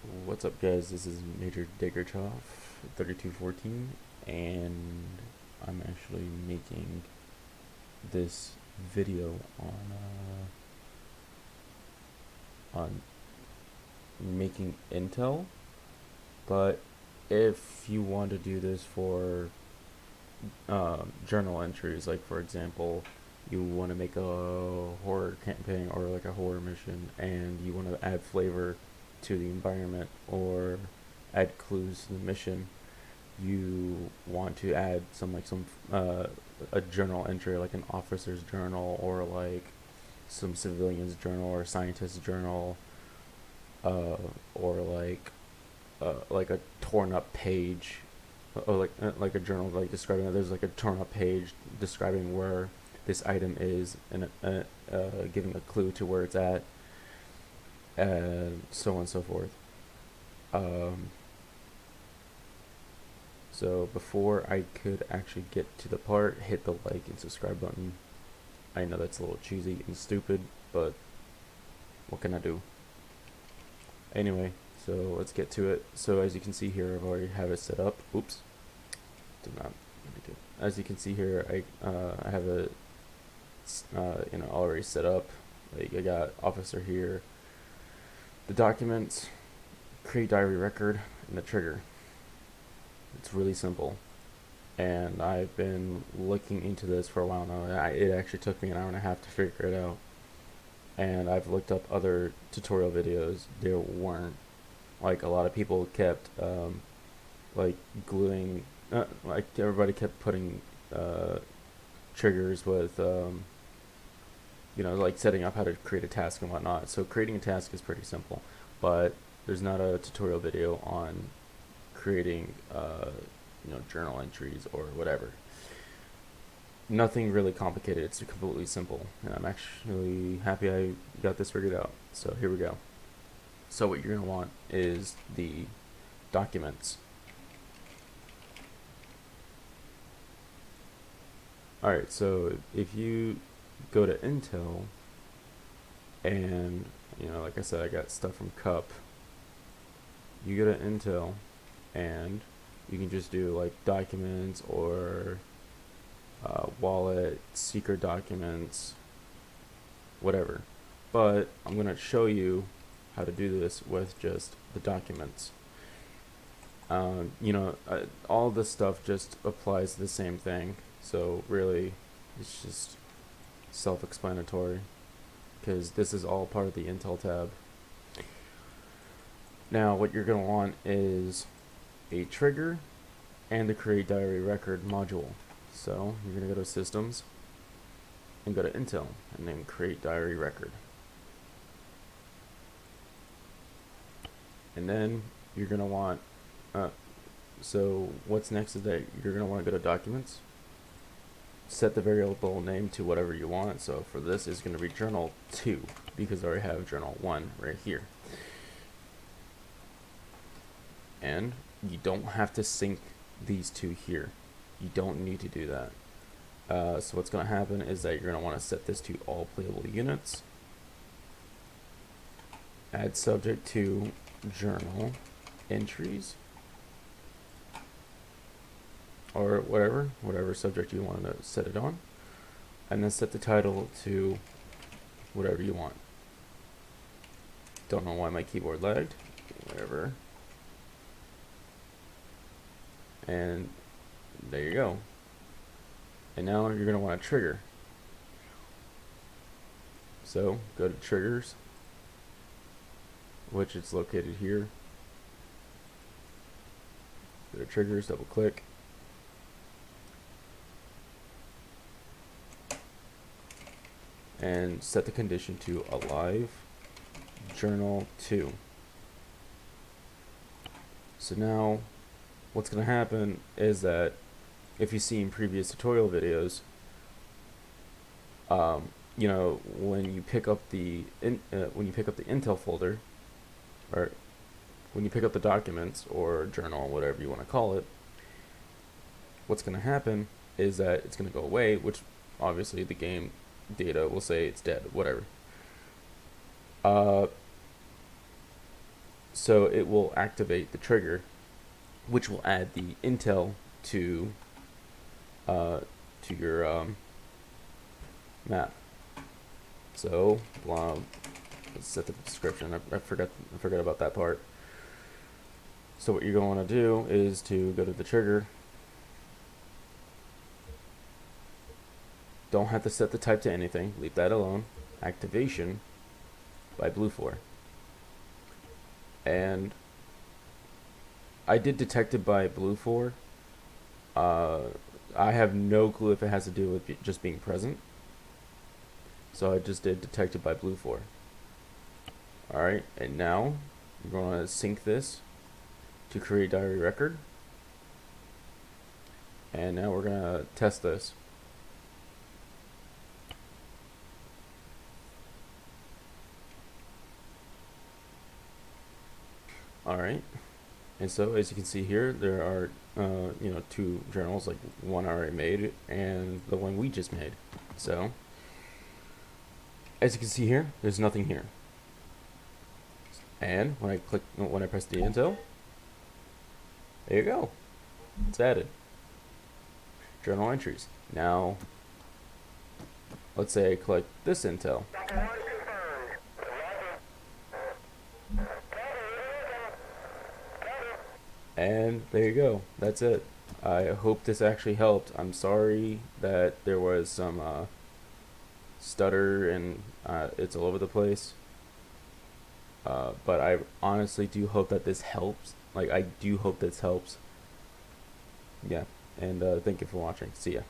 What's up, guys? This is Major Diggerchoff 3214, and I'm actually making this video on making Intel. But if you want to do this for journal entries, like for example, you want to make a horror campaign or like a horror mission, and you want to add flavor to the environment or add clues to the mission, you want to add some a journal entry like an officer's journal or like some civilian's journal or scientist's journal, uh, or like a torn up page, or like a journal like describing that there's like a torn up page describing where this item is, and giving a clue to where it's at, and so on and so forth. Um, so before I could actually get to the part, hit the like and subscribe button. I know that's a little cheesy and stupid, but what can I do? Anyway, so let's get to it. So as you can see here, I've already have it set up. Oops, did not. As you can see here, I have a already set up. Like I got officer here, the documents, create diary record, and the trigger. It's really simple, and I've been looking into this for a while now. It actually took me an hour and a half to figure it out, and I've looked up other tutorial videos. There weren't, like, a lot of people kept like gluing, like everybody kept putting triggers with like setting up how to create a task and whatnot. So creating a task is pretty simple, but there's not a tutorial video on creating journal entries or whatever. Nothing really complicated. It's completely simple, and I'm actually happy I got this figured out. So here we go. So what you're going to want is the documents. Alright, so if you go to Intel, and like I said, I got stuff from Cup. You go to Intel, and you can just do like documents or wallet, secret documents, whatever. But I'm going to show you how to do this with just the documents. All this stuff just applies to the same thing, so really it's just self-explanatory, because this is all part of the Intel tab. Now what you're going to want is a trigger and the create diary record module. So you're going to go to systems and go to Intel and then create diary record. And then you're going to want, so what's next is that you're going to want to go to documents, set the variable name to whatever you want. So for this is going to be journal 2, because I already have journal 1 right here. And you don't have to sync these two here. You don't need to do that. So what's going to happen is that you're going to want to set this to all playable units. Add subject to journal entries, or whatever subject you want to set it on, and then set the title to whatever you want. Don't know why my keyboard lagged. Whatever. And there you go. And now you're going to want a trigger. So go to triggers, which is located here. Go to triggers, double click. And set the condition to alive journal 2. So now what's going to happen is that if you see in previous tutorial videos, when you pick up the Intel folder, or when you pick up the documents or journal, whatever you want to call it, what's going to happen is that it's going to go away, which obviously the game data will say it's dead, whatever. So it will activate the trigger, which will add the intel to uh, your map. So let's set the description. I forgot about that part. So what you're going to want to do is to go to the trigger. Don't have to set the type to anything. Leave that alone. Activation by Blue4. And I did detected by Blue4. I have no clue if it has to do with just being present. So I just did detected by Blue4. Alright, and now we're going to sync this to create diary record. And now we're going to test this. Alright, and so as you can see here, there are two journals, like one I already made and the one we just made. So as you can see here, there's nothing here. And when I press the intel, there you go. It's added. Journal entries. Now, let's say I collect this intel. And there you go. That's it. I hope this actually helped. I'm sorry that there was some stutter and it's all over the place. But I honestly do hope that this helps. Like, I do hope this helps. Yeah. And thank you for watching. See ya.